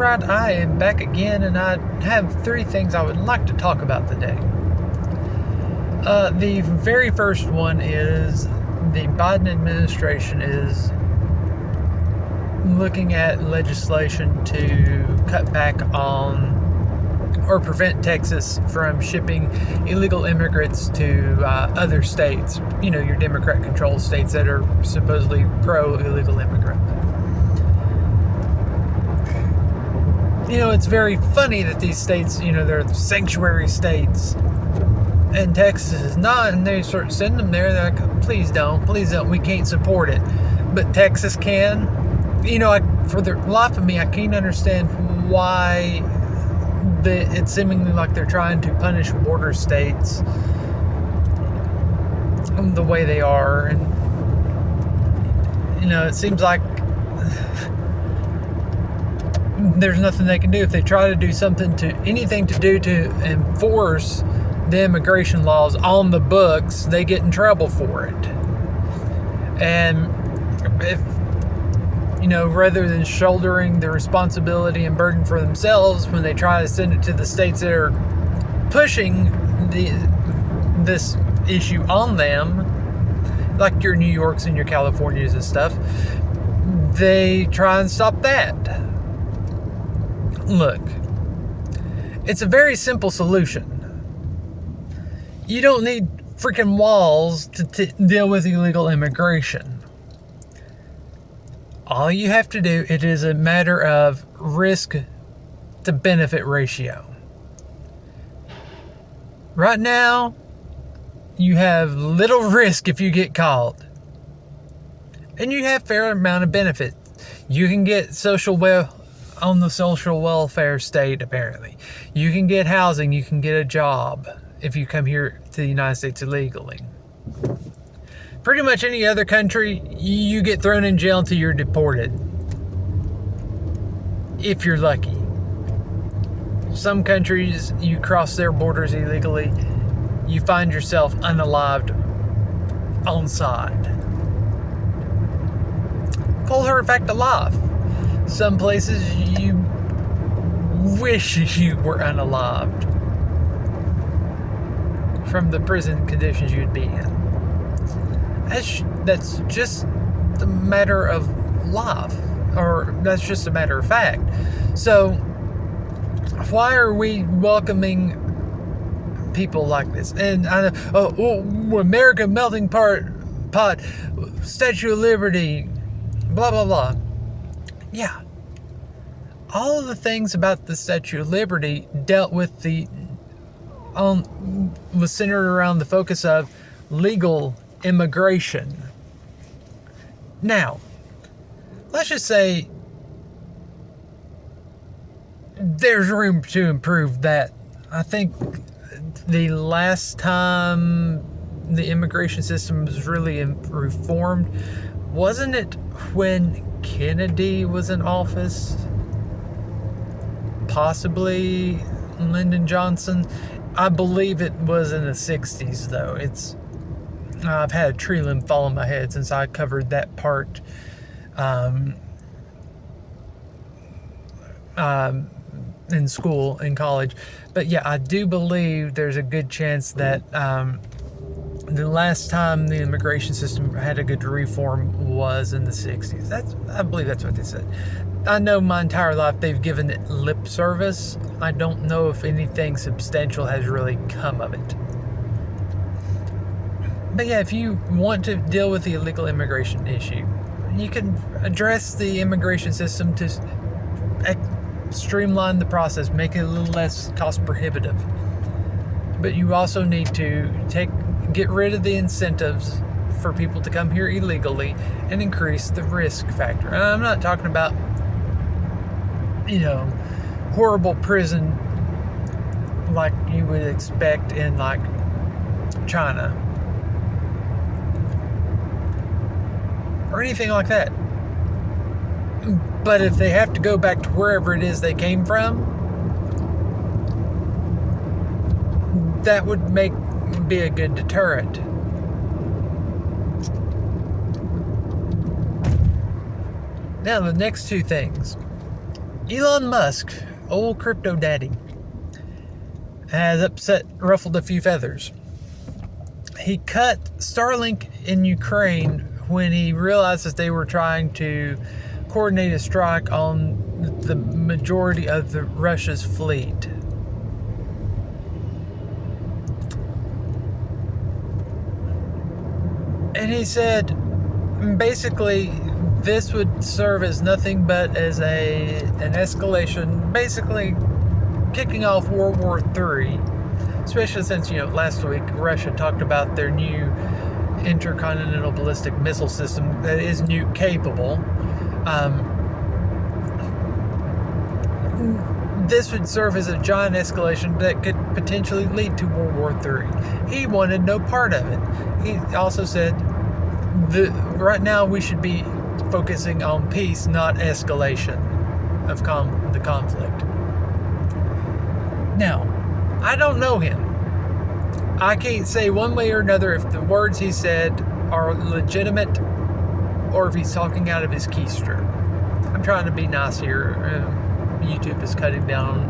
Alright, I am back again, and I have 3 things I would like to talk about today. The very first one is the Biden administration is looking at legislation to cut back on or prevent Texas from shipping illegal immigrants to other states, your Democrat-controlled states that are supposedly pro-illegal immigrant. It's very funny that these states, they're sanctuary states, and Texas is not, and they sort of send them there. They're like, please don't, we can't support it. But Texas can. For the life of me, I can't understand why it's seemingly like they're trying to punish border states the way they are. And, it seems like there's nothing they can do. If they try to do anything to enforce the immigration laws on the books, they get in trouble for it. And if, rather than shouldering the responsibility and burden for themselves when they try to send it to the states that are pushing this issue on them, like your New Yorks and your Californias and stuff, they try and stop that. Look, it's a very simple solution. You don't need freaking walls to deal with illegal immigration. All you have to do, it is a matter of risk to benefit ratio. Right now, you have little risk if you get caught. And you have a fair amount of benefit. You can get on the social welfare state, apparently. You can get housing, you can get a job if you come here to the United States illegally. Pretty much any other country, you get thrown in jail until you're deported. If you're lucky. Some countries, you cross their borders illegally, you find yourself unalived on side. Cold hard fact of life. Some places you wish you were unalived from the prison conditions you'd be in. That's just a matter of life, or that's just a matter of fact. So why are we welcoming people like this? And America melting pot, Statue of Liberty, blah blah blah. Yeah, all of the things about the Statue of Liberty dealt with was centered around the focus of legal immigration. Now, let's just say there's room to improve that. I think the last time the immigration system was really reformed, wasn't it when Kennedy was in office? Possibly Lyndon Johnson. I believe it was in the 60s, though. I've had a tree limb fall on my head since I covered that part in school, in college. But yeah, I do believe there's a good chance that the last time the immigration system had a good reform was in the 60s. I believe that's what they said. I know my entire life they've given it lip service. I don't know if anything substantial has really come of it. But yeah, if you want to deal with the illegal immigration issue, you can address the immigration system to streamline the process, make it a little less cost prohibitive. But you also need to get rid of the incentives for people to come here illegally and increase the risk factor. And I'm not talking about, horrible prison like you would expect in like China or anything like that. But if they have to go back to wherever it is they came from, that would be a good deterrent. Now, the next 2 things. Elon Musk, old crypto daddy, has ruffled a few feathers. He cut Starlink in Ukraine when he realized that they were trying to coordinate a strike on the majority of Russia's fleet. And he said, basically, this would serve as nothing but as an escalation, basically kicking off World War III, especially since, last week Russia talked about their new intercontinental ballistic missile system that is nuke capable. This would serve as a giant escalation that could potentially lead to World War III. He wanted no part of it. He also said, right now we should be focusing on peace, not escalation of the conflict. Now, I don't know him. I can't say one way or another if the words he said are legitimate or if he's talking out of his keister. I'm trying to be nice here. YouTube is cutting down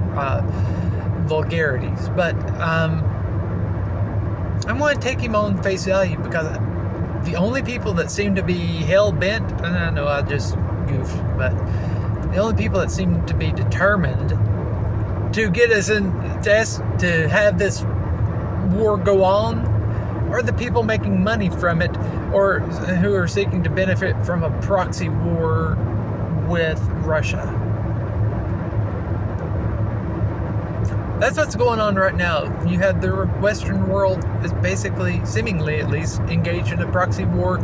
vulgarities, but I'm going to take him on face value because the only people that seem to be hell-bent, and I know I just goofed, but the only people that seem to be determined to get us to have this war go on are the people making money from it or who are seeking to benefit from a proxy war with Russia. That's what's going on right now. You had the Western world is basically, seemingly at least, engaged in a proxy war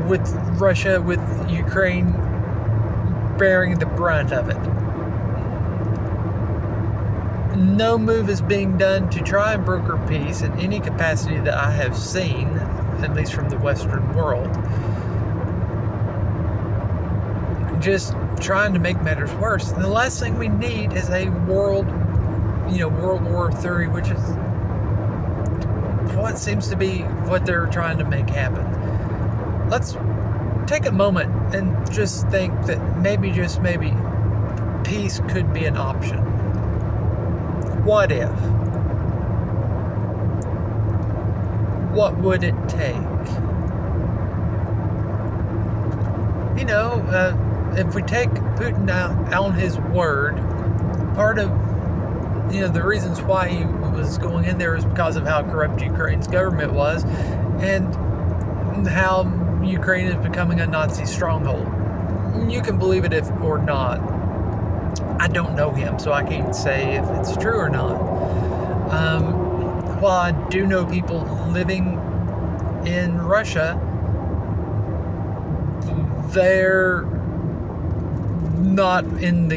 with Russia, with Ukraine bearing the brunt of it. No move is being done to try and broker peace in any capacity that I have seen, at least from the Western world. Just trying to make matters worse. And the last thing we need is a World War III, which is what seems to be what they're trying to make happen. Let's take a moment and just think that maybe, just maybe, peace could be an option. What if? What would it take? If we take Putin out on his word, part of the reasons why he was going in there is because of how corrupt Ukraine's government was and how Ukraine is becoming a Nazi stronghold. You can believe it if or not. I don't know him, so I can't say if it's true or not. While I do know people living in Russia, they're not in the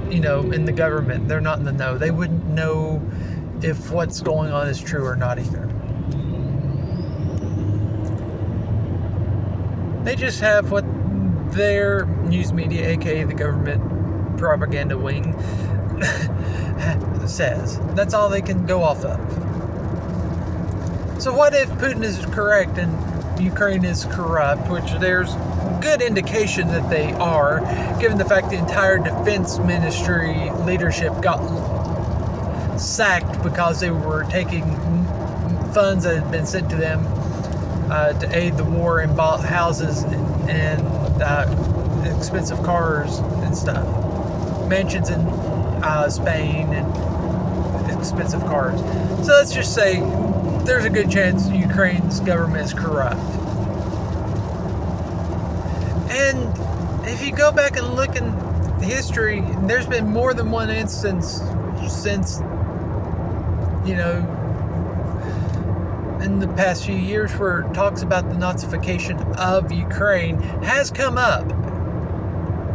in the government. They're not in the know. They wouldn't know if what's going on is true or not either. They just have what their news media, aka the government propaganda wing, says. That's all they can go off of. So what if Putin is correct and Ukraine is corrupt, which there's good indication that they are, given the fact the entire defense ministry leadership got sacked because they were taking funds that had been sent to them to aid the war and bought houses and expensive cars and stuff. Mansions in Spain and expensive cars. So let's just say there's a good chance Ukraine's government is corrupt. And if you go back and look in history, there's been more than one instance since, in the past few years where it talks about the Nazification of Ukraine has come up.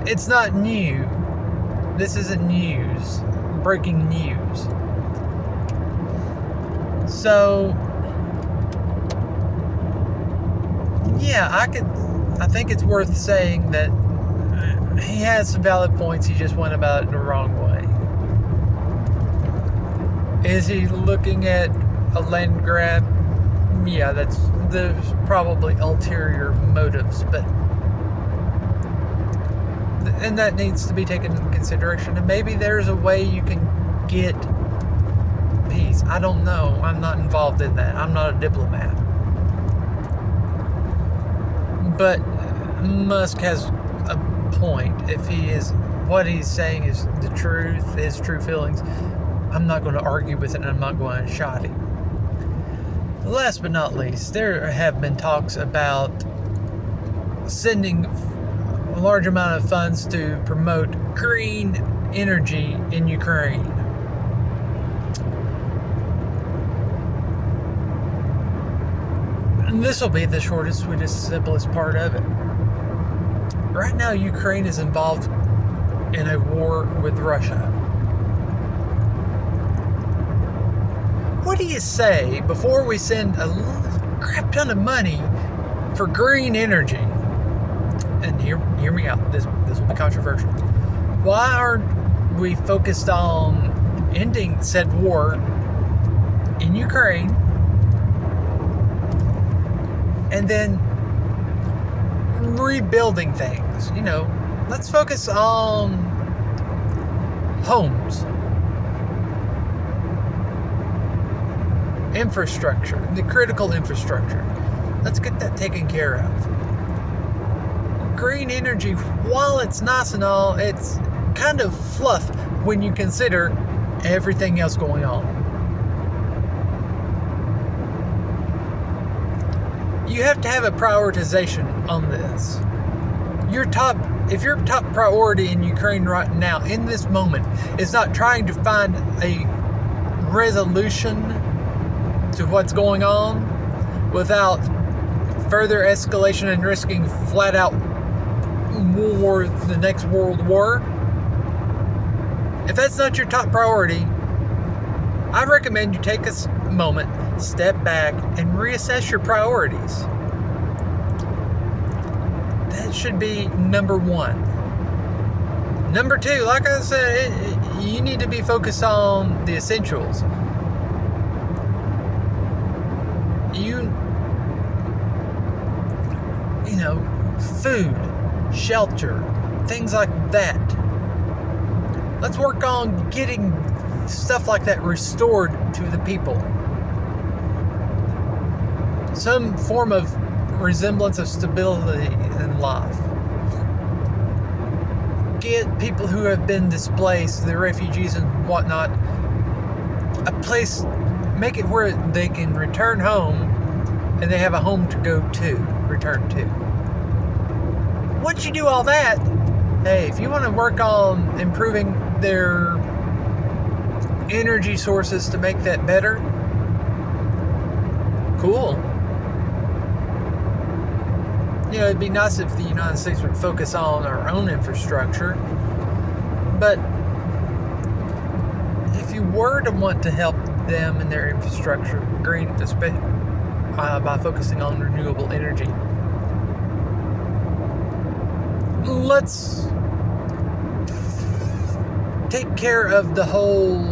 It's not new. This isn't news. Breaking news. So, yeah, I think it's worth saying that he has some valid points. He just went about it the wrong way. Is he looking at a land grab? Yeah, there's probably ulterior motives, but And that needs to be taken into consideration. And maybe there's a way you can get peace. I don't know. I'm not involved in that. I'm not a diplomat. But Musk has a point. If what he's saying is the truth, his true feelings, I'm not going to argue with it, and I'm not going to shot him. Last but not least, there have been talks about sending a large amount of funds to promote green energy in Ukraine. And this will be the shortest, sweetest, simplest part of it. Right now, Ukraine is involved in a war with Russia. What do you say before we send a crap ton of money for green energy? And hear me out. This will be controversial. Why aren't we focused on ending said war in Ukraine, and then rebuilding things? Let's focus on homes, infrastructure, the critical infrastructure. Let's get that taken care of. Green energy, while it's nice and all, it's kind of fluff when you consider everything else going on. You have to have a prioritization on this. If your top priority in Ukraine right now, in this moment, is not trying to find a resolution to what's going on without further escalation and risking flat out war, the next world war, if that's not your top priority, I recommend you take a moment, step back, and reassess your priorities. That should be number one. Number two, like I said, you need to be focused on the essentials. Food, shelter, things like that. Let's work on getting stuff like that restored to the people. Some form of resemblance of stability in life. Get people who have been displaced, the refugees and whatnot, a place, make it where they can return home and they have a home to go to, return to. Once you do all that, hey, if you want to work on improving their energy sources to make that better, cool. It'd be nice if the United States would focus on our own infrastructure. But if you were to want to help them in their infrastructure, green, by focusing on renewable energy, let's take care of the whole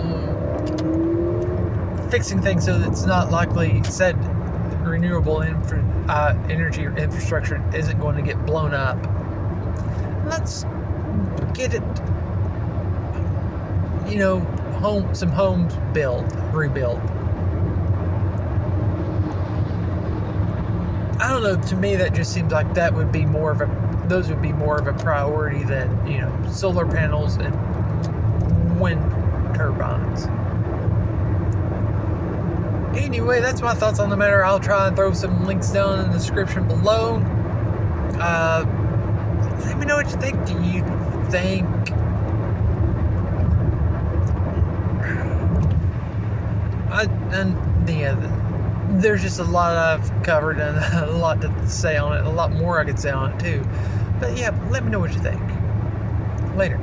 fixing things so that it's not likely said renewable energy or infrastructure isn't going to get blown up. Let's get it, some homes rebuilt. I don't know, to me that just seems like those would be more of a priority than, solar panels and wind turbines. Anyway, that's my thoughts on the matter. I'll try and throw some links down in the description below. Let me know what you think. Do you think there's just a lot I've covered and a lot to say on it, a lot more I could say on it too. But yeah, let me know what you think. Later.